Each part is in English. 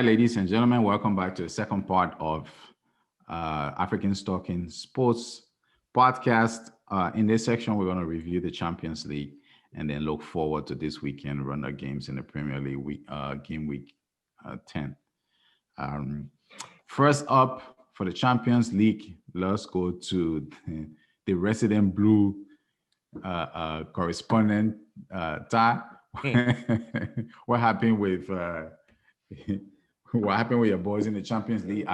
right, ladies and gentlemen, welcome back to the second part of African Stalking Sports podcast. In this section, we're going to review the Champions League and then look forward to this weekend runner games in the Premier League game week 10. First up for the Champions League, let's go to the resident blue correspondent, Ta. What happened with what happened with your boys in the Champions League?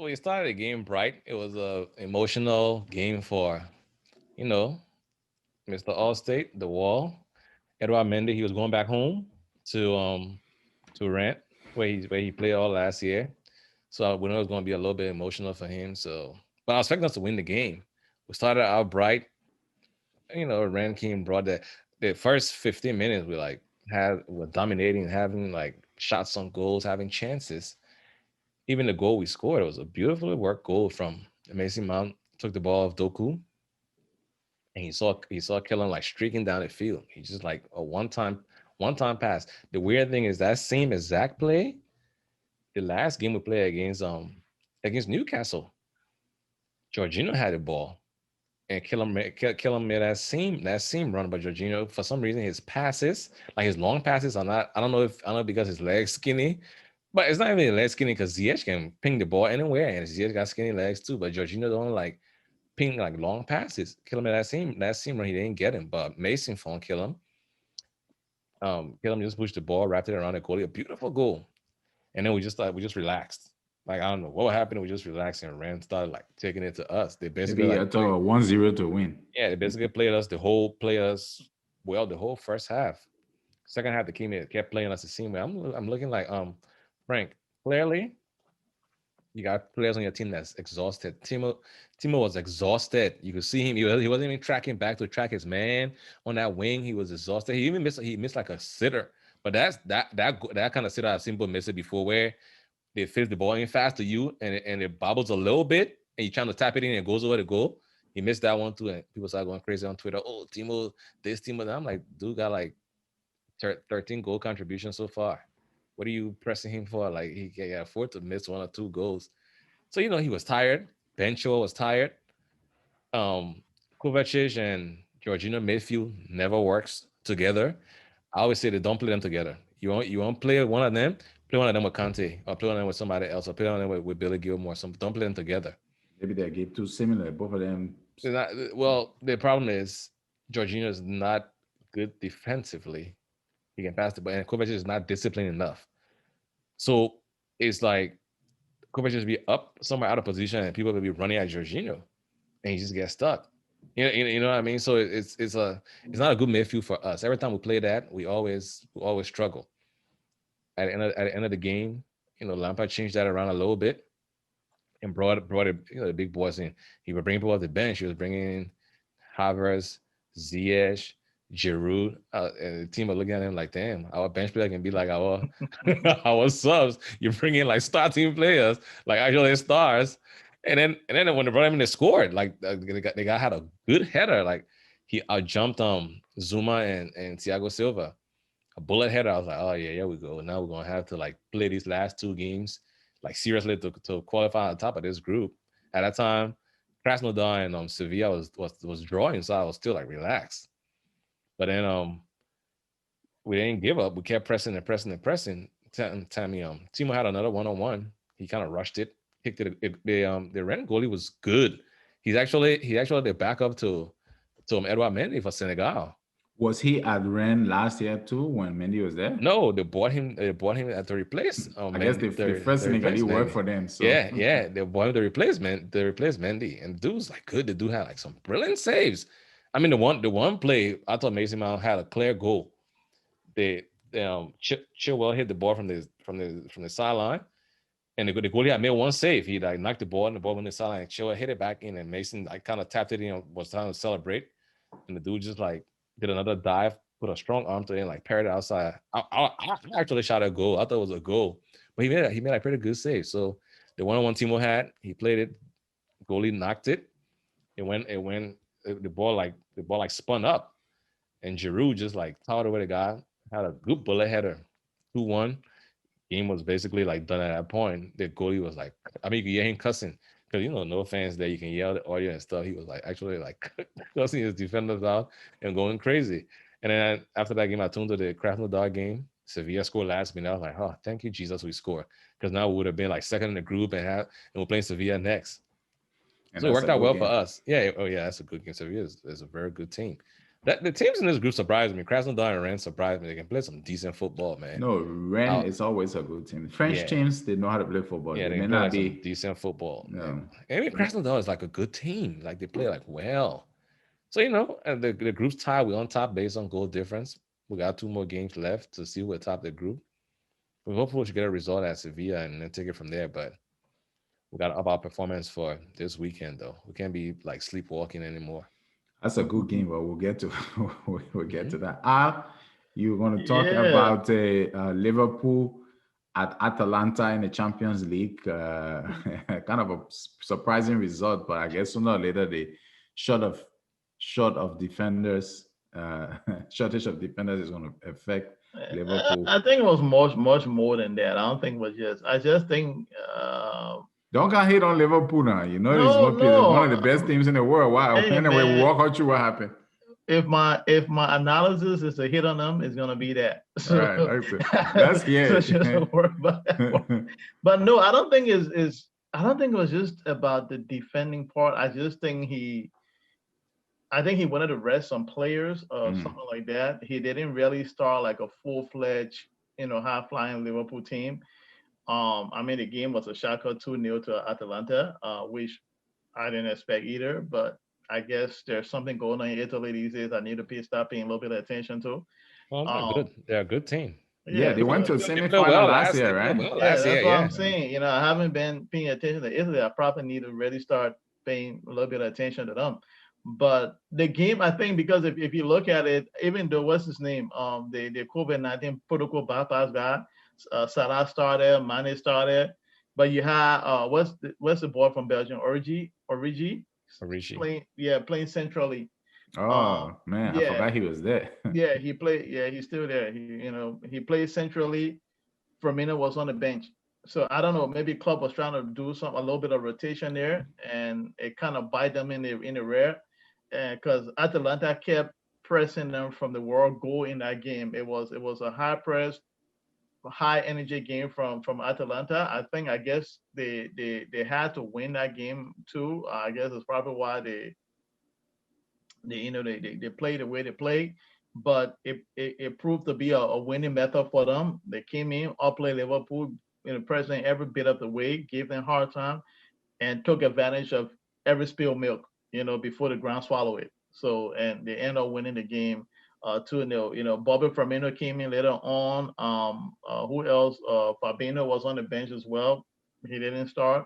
We started the game bright. It was a emotional game for, Mr. Allstate, the wall. Edouard Mendy, he was going back home to Rent, where he played all last year. So we know it was going to be a little bit emotional for him. So, but I was expecting us to win the game. We started out bright. Rent came, brought the first 15 minutes. We're dominating, having like shots on goals, having chances. Even the goal we scored, it was a beautifully worked goal from Mason Mount. Took the ball off Doku, and he saw Kellen like streaking down the field. He just like a one time pass. The weird thing is that same exact play, the last game we played against Newcastle, Jorginho had the ball, and Kellen made that same run, but Jorginho, for some reason, his passes, like his long passes, are not. I don't know because his legs skinny. But it's not even leg skinny because Ziyech can ping the ball anywhere, and Ziyech got skinny legs too. But Jorginho don't like ping like long passes. Kill him at that same run, he didn't get him. But Mason phone kill him. Kill him, just pushed the ball, wrapped it around the goalie. A beautiful goal. And then we just relaxed. Like I don't know what happened. We just relaxed and Ram started like taking it to us. They basically maybe 1-0 to win. Yeah, they basically played us the whole first half. Second half, they kept playing us the same way. I'm looking like Frank, clearly, you got players on your team that's exhausted. Timo was exhausted. You could see him. He wasn't even tracking back to track his man on that wing. He was exhausted. He missed like a sitter. But that kind of sitter I've seen people miss it before, where they finish the ball in fast to you and it bobbles a little bit and you're trying to tap it in and it goes over the goal. He missed that one too, and people started going crazy on Twitter. Oh, Timo, this Timo. I'm like, dude got like 13 goal contributions so far. What are you pressing him for? Like he can afford to miss 1 or 2 goals. So he was tired. Bencho was tired. Kovacic and Jorginho midfield never works together. I always say they don't play them together. You won't play one of them. Play one of them with Kante, or play one of them with somebody else, or play one of them with Billy Gilmore. Don't play them together. Maybe they're game too similar. Both of them. Well, the problem is Jorginho is not good defensively. He can pass the ball, and Kovacic is not disciplined enough. So it's like Kovacic just be up somewhere out of position, and people will be running at Jorginho, and he just gets stuck. You know what I mean? So it's not a good midfield for us. Every time we play that, we always struggle. At the end of the game, Lampard changed that around a little bit and brought it, the big boys in. He would bring people off the bench. He was bringing in Havertz, Ziyech, Giroud, and the team are looking at him like, damn, our bench player can be like our our subs. You bring in like starting players, like actually stars, and then when they brought him in, they scored. Like they got had a good header. Like he jumped Zuma and Thiago Silva, a bullet header. I was like, oh yeah, here we go. Now we're gonna have to like play these last 2 games like seriously to qualify on top of this group. At that time, Krasnodar and Sevilla was drawing, so I was still like relaxed. But then we didn't give up. We kept pressing and pressing and pressing. Timo had another 1-on-1. He kind of rushed it, kicked it. The Rennes goalie was good. He's actually the backup to Edouard Mendy for Senegal. Was he at Rennes last year too when Mendy was there? No, they bought him at the replace. I guess the first Senegalese worked for them. So yeah, they bought him the replacement. They replaced Mendy, and the dude was like good. The dude had like some brilliant saves. I mean, the one play I thought Mason Mount had a clear goal. Chilwell hit the ball from the sideline, and the goalie had made one save. He like knocked the ball, and the ball went to the sideline. And Chilwell hit it back in, and Mason like kind of tapped it in, was trying to celebrate, and the dude just like did another dive, put a strong arm to it, and like parried it outside. I actually shot a goal. I thought it was a goal, but he made a pretty good save. So the 1-on-1 Timo had, he played it. Goalie knocked it. It went. The ball like spun up, and Giroud just like towered over the guy. Had a good bullet header, 2-1. game was basically like done at that point. The goalie was like, I mean, you could hear him cussing because no fans there. You can yell the audio and stuff. He was like actually like cussing his defenders out and going crazy. And then after that game, I tuned to the Krasnodar game. Sevilla scored last minute. I was like, oh, thank you, Jesus, we scored. Because now we would have been like second in the group and we're playing Sevilla next. And So it that's worked a out good well for game. us. Yeah. Oh, yeah. That's a good game. Sevilla is a very good team. That the teams in this group surprised me. Krasnodar and Rennes surprised me. They can play some decent football, man. No, Ren Out, is always a good team. French yeah. teams, they know how to play football. Yeah, They they may can play not like some be, decent football. no. I mean, Krasnodar is like a good team. Like they play like well. So and the group's tied. We're on top based on goal difference. We got 2 more games left to see who top the group. We hopefully we should get a result at Sevilla and then take it from there. But we got to up our performance for this weekend, though. We can't be like sleepwalking anymore. That's a good game, but we'll get to we'll get to Mhm. that. You're going to talk Yeah. about Liverpool at Atalanta in the Champions League. Kind of a surprising result, but I guess sooner or later the short of defenders, shortage of defenders is going to affect Liverpool. I think it was much more than that. I don't think it was just. I just think. Don't get hit on Liverpool now. You know it's No, one of the no. best teams in the world. Wow. Hey Anyway, we'll man, walk out you what happened. if my analysis is a hit on them, it's gonna be that. All right, let's hear so it. just worry about that one. But no, I don't think is I don't think it was just about the defending part. I just think he wanted to rest some players or something like that. He didn't really start like a full-fledged, high flying Liverpool team. I mean, the game was a shocker 2-0 to Atalanta, which I didn't expect either. But I guess there's something going on in Italy these days. I need to start paying a little bit of attention to. Well, they're good. They're a good team. Yeah, they So, went to a They played semifinal well last year, They right? played well yeah, last year. that's what Yeah. I'm saying. I haven't been paying attention to Italy. I probably need to really start paying a little bit of attention to them. But the game, I think, because if you look at it, even though what's his name, the COVID-19 protocol bypass guy, Salah started, Mane started, but you had what's the boy from Belgium, Origi, Orishi. playing centrally. Oh man, I Yeah, forgot he was there. yeah, he played. Yeah, he's still there. He plays centrally. Firmino was on the bench. So I don't know. Maybe club was trying to do a little bit of rotation there, and it kind of bite them in the rear, because Atalanta kept pressing them from the world goal in that game. It was a high press, high energy game from Atalanta. I guess they had to win that game too. I guess it's probably why they play the way they play, but it proved to be a winning method for them. They came in, outplayed Liverpool, pressing every bit of the way, gave them hard time, and took advantage of every spilled milk, before the ground swallow it. So and they end up winning the game 2-0. Bobby Firmino came in later on. Who else? Fabinho was on the bench as well. He didn't start.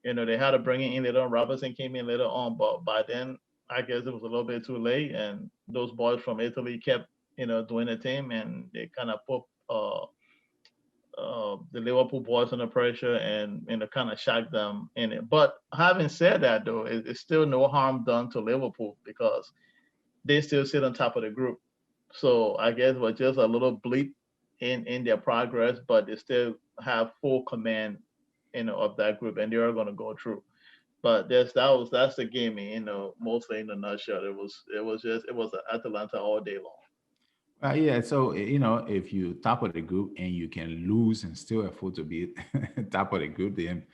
They had to bring it in later on. Robertson came in later on, but by then I guess it was a little bit too late, and those boys from Italy kept, doing the team, and they kind of put the Liverpool boys under pressure and kind of shocked them in it. But having said that, though, it's still no harm done to Liverpool because they still sit on top of the group. So I guess it was just a little bleep in their progress, but they still have full command, of that group, and they are going to go through. But that's the game, mostly in a nutshell. It was Atalanta all day long. Yeah, so if you top of the group and you can lose and still afford to be top of the group, then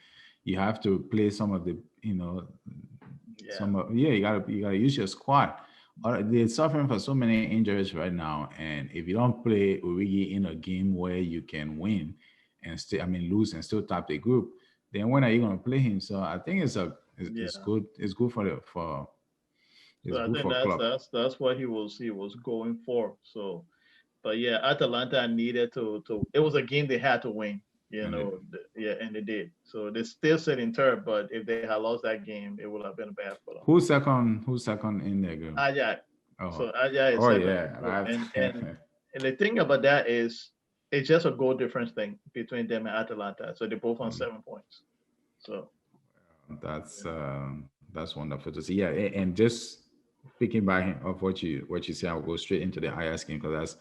you have to play some of the you gotta use your squad. They're suffering for so many injuries right now, and if you don't play Origi in a game where you can win and lose and still top the group, then when are you going to play him? So I think it's good. It's good for it's So I good think for club. that's what he was going for. So, but yeah, Atalanta needed to. It was a game they had to win. And they did. So they still sit in third, but if they had lost that game, it would have been bad for them. Who's second in there, girl? Ajax. Oh. So Ajax is second. Yeah. And the thing about that is it's just a goal difference thing between them and Atalanta. So they're both on 7 points. So that's wonderful to see. Yeah, and just picking by of what you say, I'll go straight into the IS game because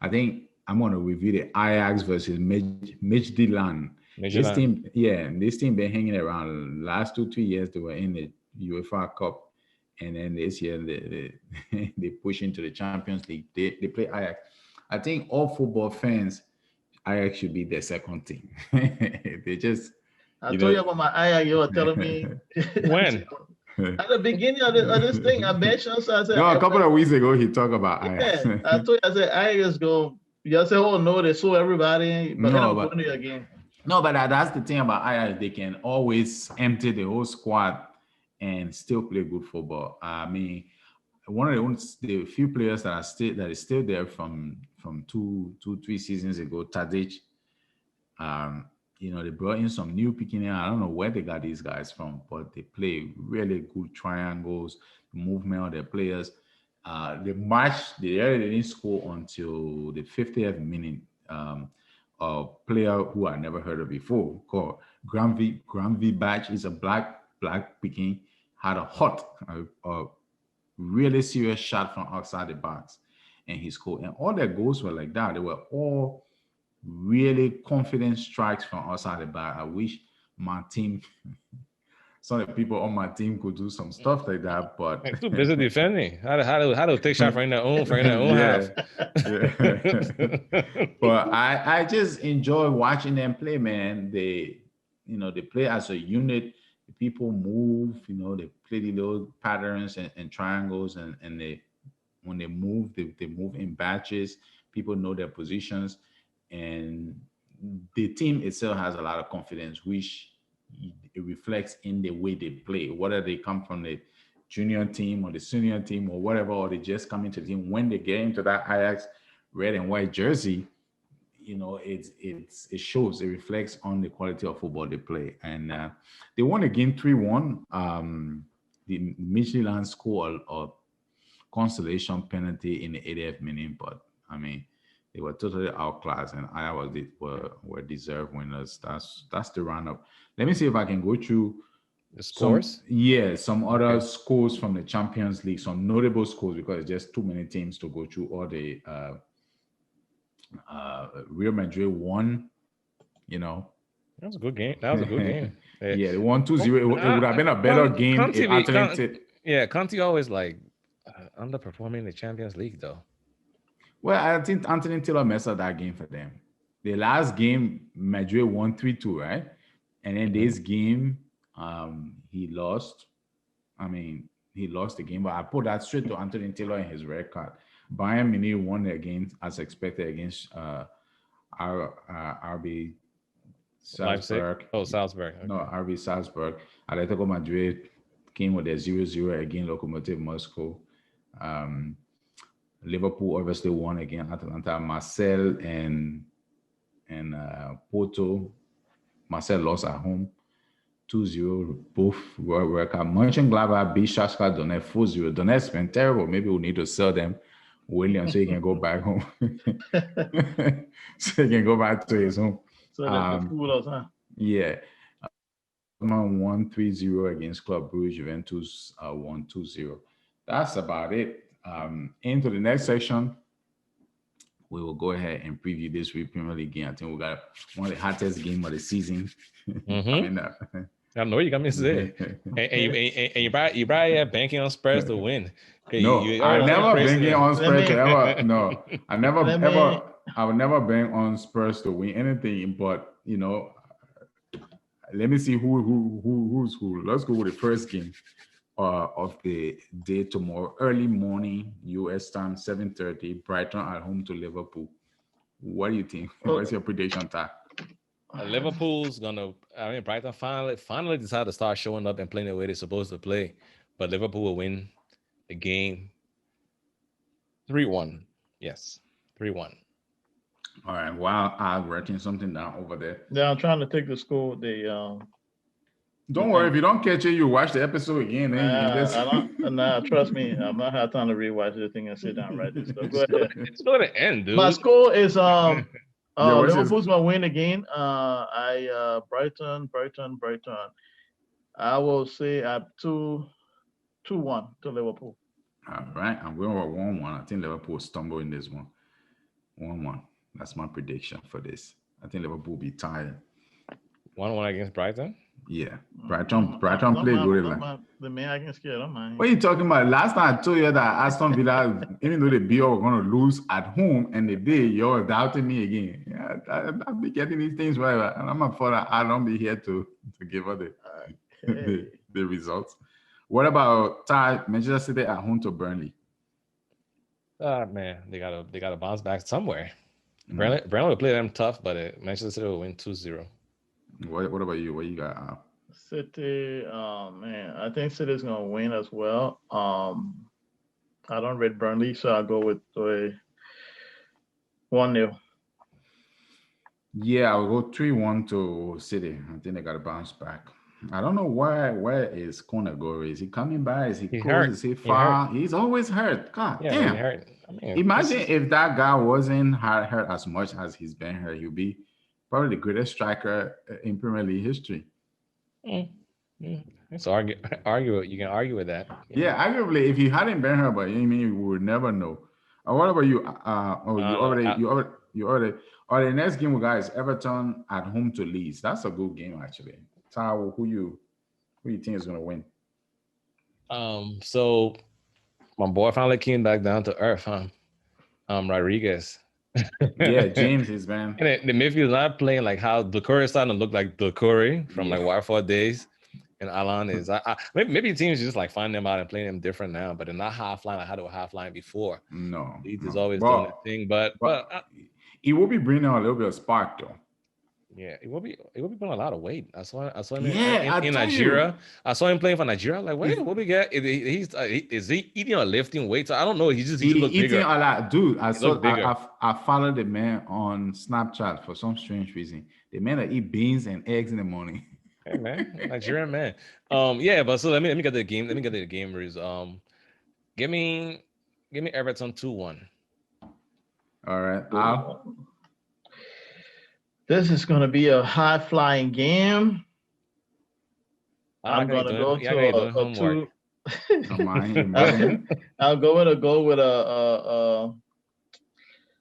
I think I'm gonna review the Ajax versus Midtjylland. This Midtjylland. team, yeah, this team been hanging around. Last 2-3 years, they were in the UEFA Cup, and then this year they push into the Champions League. They play Ajax. I think all football fans, Ajax should be their second team. They just, I you told know. you about my eye. You were telling me When? at the beginning of this thing. I mentioned, so I said, No, a couple of weeks ago he talked about Ajax. yeah. I told you, I said, I just go. You said, oh no, they saw everybody, but No, no, but- going to again. No, but that's the thing about Ajax. They can always empty the whole squad and still play good football. I mean, one of the few players that is still there from 3 seasons ago, Tadic. They brought in some new picking. I don't know where they got these guys from, but they play really good triangles, movement of their players. The match, they didn't score until the 50th minute. A player who I never heard of before called Granville Batch is a black picking, had a really serious shot from outside the box, and he scored. And all their goals were like that. They were all really confident strikes from outside the box. I wish my team, some of the people on my team could do some stuff like that, but Too busy defending. How to take shot for in their own half. Yeah. But I just enjoy watching them play, man. They play as a unit. The people move, they play the little patterns and triangles, and when they move, they move in batches. People know their positions, and the team itself has a lot of confidence, which it reflects in the way they play, whether they come from the junior team or the senior team or whatever, or they just come into the team. When they get into that Ajax red and white jersey, it shows, it reflects on the quality of football they play. And they won the game 3-1. The Midtjylland scored a consolation penalty in the 80th minute, but I mean, they were totally outclassed, and were deserved winners. That's the roundup. Let me see if I can go through the scores. Some other scores from the Champions League, some notable scores, because it's just too many teams to go through all the. Real Madrid won. That was a good game. Yeah, they won 2-0. It would have been a better game if Conte always underperforming in the Champions League though. Well, I think Anthony Taylor messed up that game for them. The last game, Madrid won 3-2, right? And then this game, he lost. I mean, he lost the game, but I put that straight to Anthony Taylor in his red card. Bayern Munich won the game as expected against RB Salzburg. Salzburg. Okay. No, RB Salzburg. Atletico Madrid came with a 0-0 against Lokomotiv Moscow. Liverpool obviously won against Atalanta. Marseille and Porto. Marseille lost at home 2-0. Both were Mönchengladbach beat Shakhtar Donetsk 4-0. Donetsk been terrible. Maybe we need to sell them, William, so he can go back home. So he can go back to his home. So that's the fool, huh? Yeah. Won 3-0 against Club Brugge. Juventus won 2-0. That's about it. Into the next section, we will go ahead and preview this week Premier League game. I think we got one of the hottest games of the season coming up. I know you got me to say, and you probably banking on Spurs to win. No, I never banking on Spurs to ever. No, I never ever. I would never bank on Spurs to win anything. But let me see who's who. Let's go with the first game of the day tomorrow, early morning U.S. time, 7:30. Brighton at home to Liverpool. What do you think? What's your prediction, Ty? Liverpool's Brighton finally decided to start showing up and playing the way they're supposed to play, but Liverpool will win the game 3-1. Yes, 3-1. All right. While I'm writing something down over there. Yeah, I'm trying to take the score. Don't worry, if you don't catch it, you watch the episode again. Trust me, I'm not have time to rewatch the thing and sit down right this stuff. Go ahead. It's going to end, dude. My score is Liverpool's gonna win again. Brighton. I will say 2-1 to Liverpool. All right, I'm going with 1-1. I think Liverpool will stumble in this one. 1-1. That's my prediction for this. I think Liverpool will be tired. 1-1 against Brighton. Yeah, Brighton played good. The man I can scare. Don't mind. What are you talking about? Last time I told you that Aston Villa, even though the BO were going to lose at home, and they did, you're doubting me again. Yeah, I'll be getting these things right, and I'm a father. I don't be here to give her the results. What about Manchester City at home to Burnley? Man, they gotta bounce back somewhere. Burnley will play them tough, but Manchester City will win 2-0. What about you? What you got? City, man, I think City's gonna win as well. I don't rate Burnley, so I'll go with 1-0. Yeah, I'll go 3-1 to City. I think they got to bounce back. I don't know where is Konagori. Is he coming back? Is he close? Hurt. Is he far? He's always hurt. God damn. He hurt. I mean, imagine if that guy wasn't hurt as much as he's been hurt, he'll be probably the greatest striker in Premier League history. It's argue. You can argue with that. Yeah, arguably, if he hadn't been hurt, but you mean we would never know. What about you? You already. Or the next game we got is Everton at home to Leeds. That's a good game actually. So who you think is gonna win? So my boy finally came back down to earth, huh? Rodriguez. Yeah, James is man. And the midfield not playing like how Doucouré is starting to look like Doucouré from like Watford days. And Alan is maybe teams just like find them out and playing them different now, but they're not half line like how they were half line before. No, Leeds is always doing that thing, but he will be bringing a little bit of spark though. Yeah, it will be putting a lot of weight. I saw him in Nigeria. I saw him playing for Nigeria. Like, wait, what we get? Is he eating or lifting weights? I don't know. He look eating bigger. a lot, dude. I followed the man on Snapchat for some strange reason. The man that eat beans and eggs in the morning. Hey man, Nigerian man. Yeah, but so let me get the game. Let me get the game results. Give me Everton 2-1. All right. This is going to be a high-flying game. I'm going to go to a 2. I'm going to go with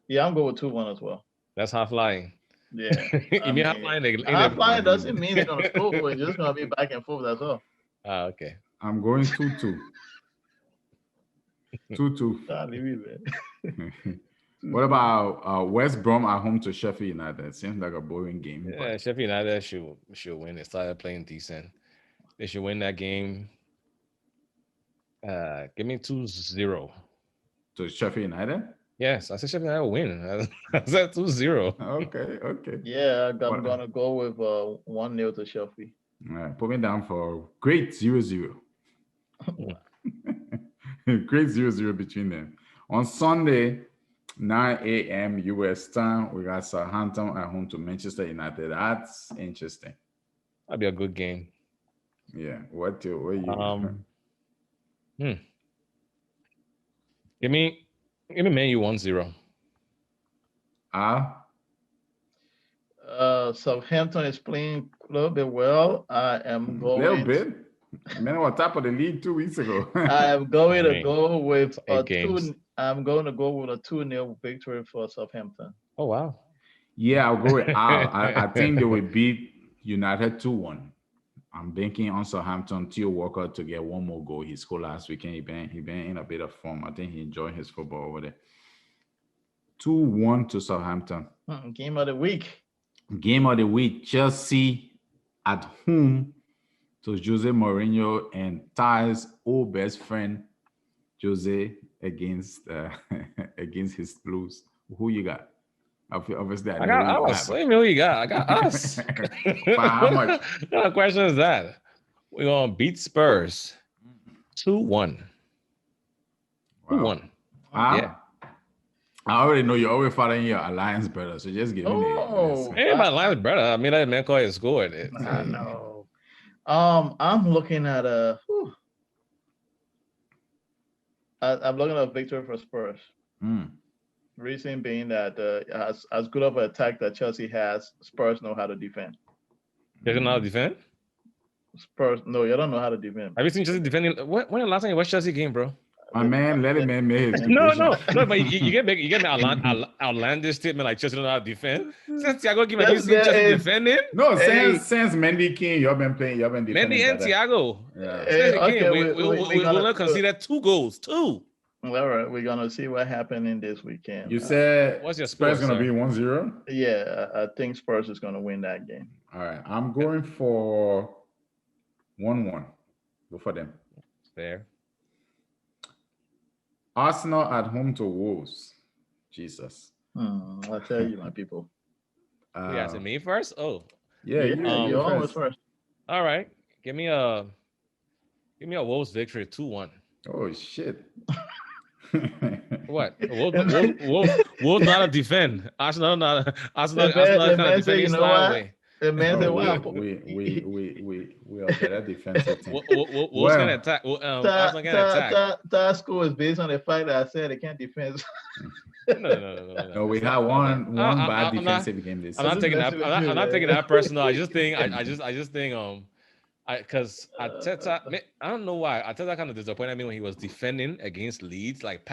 I'm going with 2-1 as well. That's high-flying. Yeah. You mean high-flying? High-flying doesn't mean they're going to score. It's just going to be back and forth, that's all. Okay. I'm going 2-2. 2-2. I'll leave you, man. What about West Brom at home to Sheffield United? Seems like a boring game. Yeah, Sheffield United should win. They started playing decent. They should win that game. Give me 2-0. To Sheffield United? Yes, I said Sheffield United will win. I said 2-0. Okay. Yeah, I'm going to go with 1-0 to Sheffield. All right, put me down for great 0-0. Great 0-0 between them. On Sunday, 9 a.m. U.S. time, we got Southampton at home to Manchester United. That's interesting. That'd be a good game. Yeah. What you? Give me Man U 1-0. Southampton is playing a little bit well. I am going. A little bit. Man, on top of the league 2 weeks ago. I am going to go with a 2. I'm going to go with a 2-0 victory for Southampton. Oh wow! Yeah, I'll go with I think they will beat United 2-1. I'm banking on Southampton. Theo Walker to get one more goal. He scored last weekend. He been in a bit of form. I think he enjoyed his football over there. 2-1 to Southampton. Game of the week. Game of the week. Chelsea at home to Jose Mourinho and Ty's old best friend Jose against his Blues. Who you got? Obviously, I got us. Let me know who you got. I got us. How much? What kind of question is that? We're gonna beat Spurs 2-1. 2-1. Yeah. I already know you're always following your alliance brother, so just give me the. Hey, my alliance brother. I mean, that man called it scored it. I know. I'm looking at I'm looking at a victory for Spurs. Reason being that as good of an attack that Chelsea has, Spurs know how to defend. They don't know how to defend? Spurs, no, you don't know how to defend. Have you seen Chelsea defending? When the last time you watched Chelsea game, bro? My man, let him man make his No, prediction. no, but you get an outlandish statement like Chelsea don't know how to defend. Since Thiago give have you seen Chelsea defending? No, Hey. since Mendy King, you've been defending Mendy and better. Thiago. Yeah. Since he Okay, came, we're we gonna will concede 2 goals. 2. all right, we're gonna see what happened in this weekend. You said What's your Spurs score, gonna sir? be 1-0? Yeah, I think Spurs is gonna win that game. All right. I'm going for 1-1. Go for them. Fair. Arsenal at home to Wolves. Jesus. I'll tell you, my people. You asking me first? Oh, Yeah, you almost first. all right. Give me a Wolves victory 2-1. Oh shit. What? Wolves not a defend. Arsenal The kind man of say, defending you know style what? way. The man said, "Wow, We are better defensive team. Wolves can attack. Arsenal can attack. that score is based on the fact that I said they can't defend." No. We had one bad I'm defensive game this I'm not season. taking that. I'm not taking that personal. I just think because Arteta, I don't know why Arteta kind of disappointed me when he was defending against Leeds, like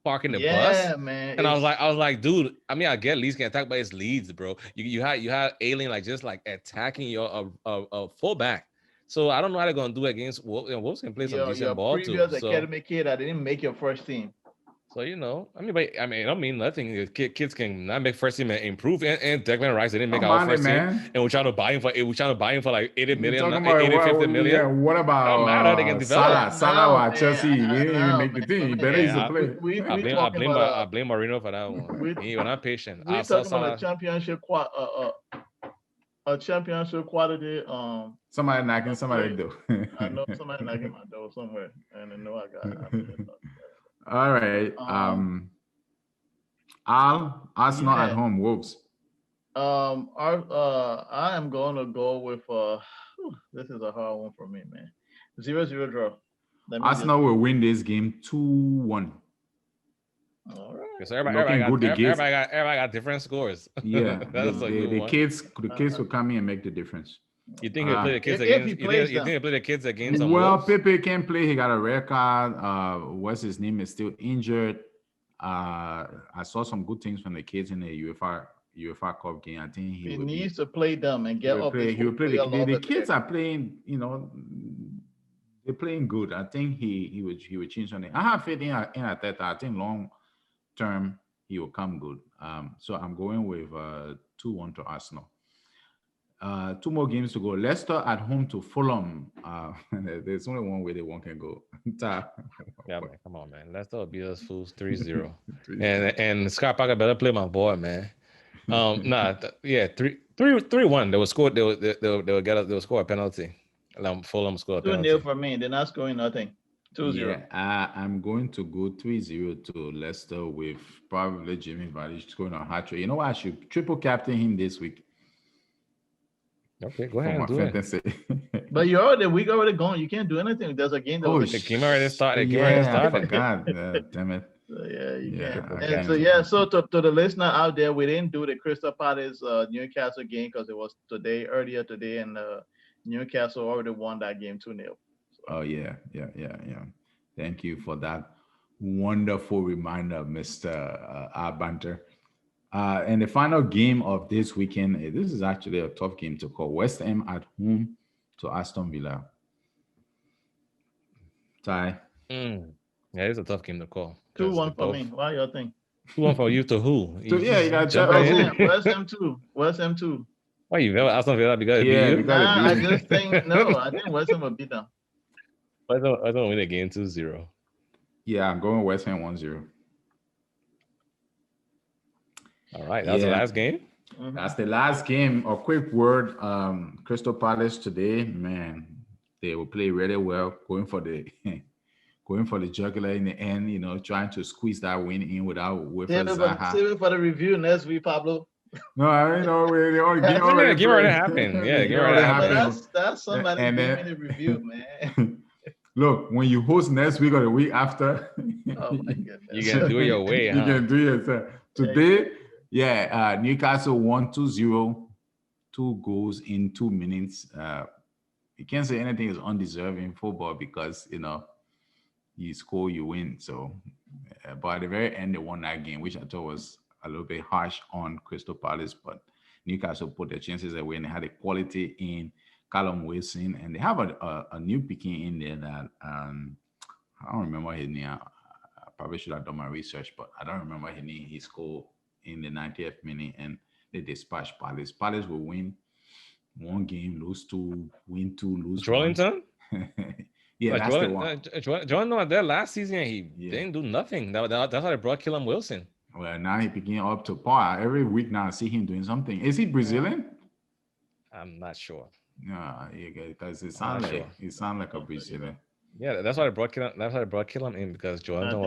parking the bus. Man. And I was like, dude. I mean, I get Leeds can attack, but it's Leeds, bro. You had Alien like just like attacking your fullback. So I don't know how they're gonna do against Wolves. Wolves can play some decent ball too. Previous academy kid that didn't make your first team. So I mean, I don't mean nothing. Kids can not make first team and improve. And Declan Rice didn't make our first team, and we're trying to buy him for like 80 million, 50 million. Yeah, what about Salah at Chelsea? He didn't even make the team. He better used to play. I blame Marino for that one. We're not patient. We're talking about a championship quality. Somebody knocking somebody door. I know somebody knocking my door somewhere, and I know I got. All right. Arsenal at home, Wolves. I am going to go with this is a hard one for me, man. 0-0 draw. Arsenal will win this game 2-1. All right. So everybody got different scores. Yeah, the kids will come in and make the difference. You think he'll play the kids against? You think he'll play the kids against? Well, Pepe can't play. He got a red card. What's his name is still injured. I saw some good things from the kids in the UEFA Cup game. I think he needs to play them and get up. He will play the kids are playing. They're playing good. I think he would change something. I have faith in Arteta. I think long term he will come good. So I'm going with 2-1 to Arsenal. 2 more games to go. Leicester at home to Fulham. There's only one way one can go. Yeah, man, come on, man. Leicester will beat us fools 3-0. and Scott Parker better play my boy, man. 3-1. They will score. They will score a penalty. Fulham score a penalty. 2-0 for me. They're not scoring nothing. 2-0. Yeah, I'm going to go 3-0 to Leicester with probably Jimmy Vardy scoring a hat trick. You know what? I should triple captain him this week. Okay, go ahead and do it. But the week already gone. You can't do anything. There's a game. The game already started. I forgot. Damn it. So to the listener out there, we didn't do the Crystal Palace Newcastle game because it was earlier today, and Newcastle already won that game 2-0. So. Oh yeah. Thank you for that wonderful reminder, Mr. Banter. And the final game of this weekend, this is actually a tough game to call. West Ham at home to Aston Villa. Ty? Yeah, it's a tough game to call. 2-1 for me. Why y'all think? 2-1 for you to who? You got West Ham 2. West Ham 2. Why you Aston Villa because I just think I think West Ham will beat them. I don't win the game 2-0. Yeah, I'm going West Ham 1-0. All right, that's the last game. Mm-hmm. That's the last game. A quick word: Crystal Palace today, man, they will play really well, going for the jugular in the end. Trying to squeeze that win in without Zaha. Save it for the review next week, Pablo. No, I know game already happened. Yeah, game already happened. That's somebody giving the review, man. Look, when you host next week or the week after, oh my goodness, you can do it your way. You can do it yourself. Today. Yeah, Newcastle won 2-0, 2 goals in 2 minutes. You can't say anything is undeserving football because, you score, you win. So, but at the very end, they won that game, which I thought was a little bit harsh on Crystal Palace. But Newcastle put their chances away, and they had a quality in Callum Wilson, and they have a new picking in there that I don't remember his name. I probably should have done my research, but I don't remember his name. He scored in the 90th minute, and they dispatched Palace. Palace will win one game, lose two, win two, lose Joelinton? one. Yeah, like that's the one. Joelinton was there last season. He didn't do nothing. That's how they brought Callum Wilson. Well, now he's picking up to par. Every week now I see him doing something. Is he Brazilian? I'm not sure. No, because it sounds like a Brazilian. Yeah, that's why I brought Killam. That's why I brought Killam in because Joelinton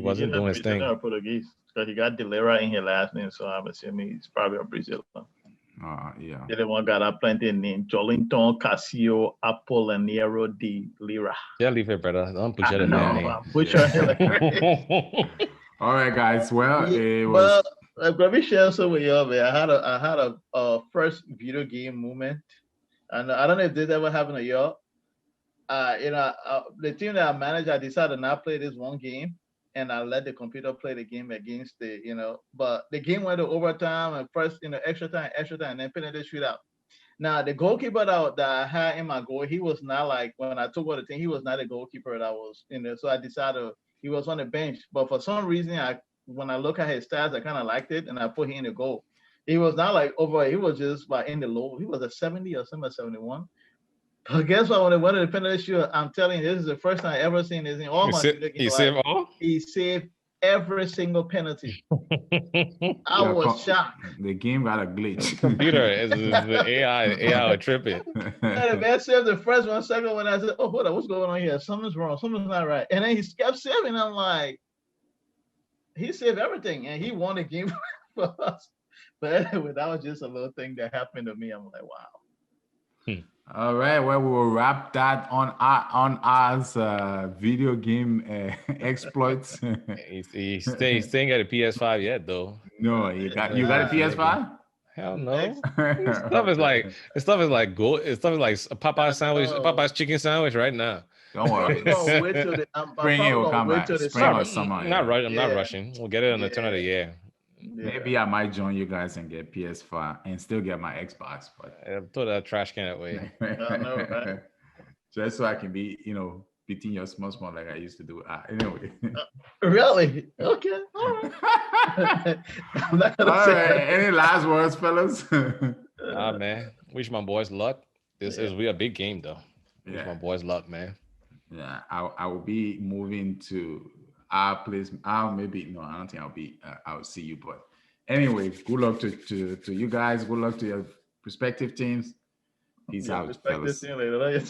wasn't doing his thing. Portuguese because he got Delera in his last name, so I'm assuming he's probably a Brazilian. Yeah. The one got a plenty name: Joelinton Casio Apollonero de Lira. Yeah, leave it, brother. Don't put your name. All right, guys. Well, it was. Let me share some with you, man. I had a first video game moment, and I don't know if this ever happened to you. The team that I managed, I decided to not play this one game, and I let the computer play the game against but the game went to overtime and first, extra time, and then penalty shootout. Now, the goalkeeper that I had in my goal, he was not like, when I took over the team, he was not a goalkeeper that was, so I decided he was on the bench. But for some reason, when I look at his stats, I kind of liked it, and I put him in the goal. He was not like over, he was just like in the low. He was a 70 or something, 71. But guess what? When I went to the penalty shootout, I'm telling you, this is the first time I ever seen this in all my saved all? He saved every single penalty. I was shocked. The game got a glitch. Computer is the AI would trip it. And the man saved the first one, second one. I said, "Oh, hold on, what's going on here? Something's wrong. Something's not right." And then he kept saving. I'm like, he saved everything, and he won the game for us. But anyway, that was just a little thing that happened to me. I'm like, wow. All right, well, we will wrap that on our video game exploits. He's staying at a PS5 yet, though. No, you got a PS5? Hell no. Stuff is like a Popeye sandwich, Popeye's chicken sandwich right now. Don't worry. Spring it will come back. Spring or summer. I'm not rushing. We'll get it on the turn of the year. Yeah. Maybe I might join you guys and get PS5 and still get my Xbox. But throw that trash can away. I know, right? Just so I can be, beating your small like I used to do. Anyway. Really? Okay. All right. I'm not gonna say that. Any last words, fellas? Man. Wish my boys luck. This is a big game, though. Wish my boys luck, man. Yeah, I will be moving to our place. I don't think I'll see you, but anyway, good luck to you guys. Good luck to your respective teams. Peace out, fellas. Later.